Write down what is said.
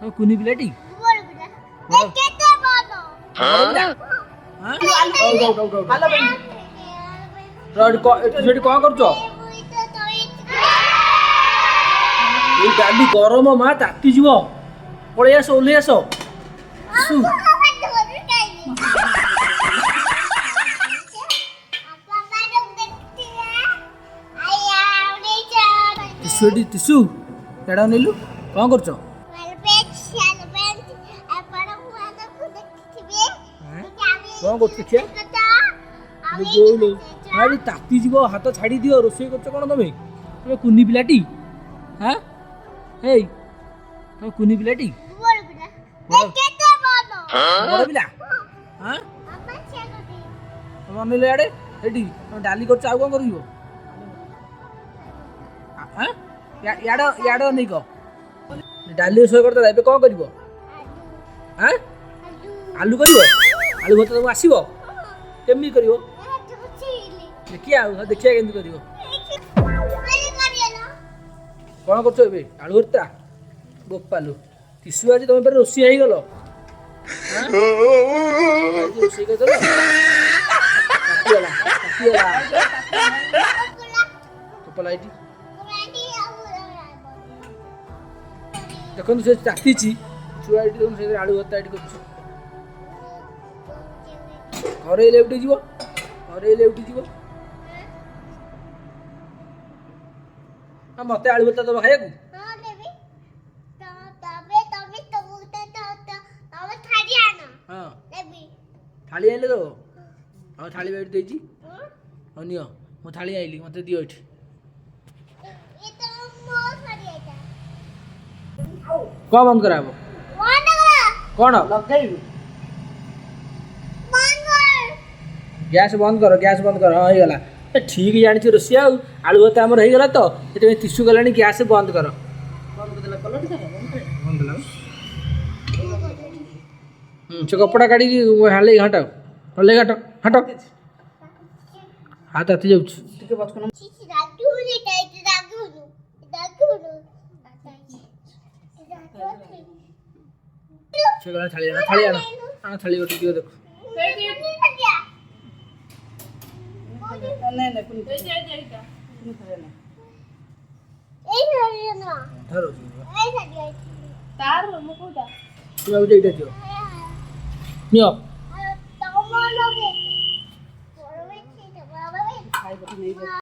कुनी पिलाटी कौन कर डाली गरम माँ ताती जीव पलि आस ओह्ल आस टिशु एड़ा नेलु कौन कर कौन कर ताती जीव हाथ छाड़ी दियो रोषे कर कौन तुम्हें कुनी पिलाटी हाँ तुम कुनी पिलाटी बड़ पिला हाँ तुम अनेल आड़े एटी तुम डाली कर कौन कर याड नहीं कह डाली रोषे कर कौन कर आलू कर आलू भत तुम आसो केमी कर देखिए देखिए केमती कर कौन कर आलू भर्ता बोपालू टिशु आज तुम रोषे हो रोषे कर देखो से ताती छुआ तुम से आलू भर्ता ये कर उठी जीव मत आलू भर्ता दबा खाया थाली आइले तो और थाली बैठ देजी और नियो मो थाली आइली मते दियो एठी कौन बंद कराबो कौन गैस बंद कर हाँ हो ठीक जानी रोषे आलू भर्ता आमर हो तो ये टिशु गला गैस बंद कर से कपड़ा काढ़ी हाल घाट हाथ ताती जाऊँ थाली थाली गोटे दियो देख नियो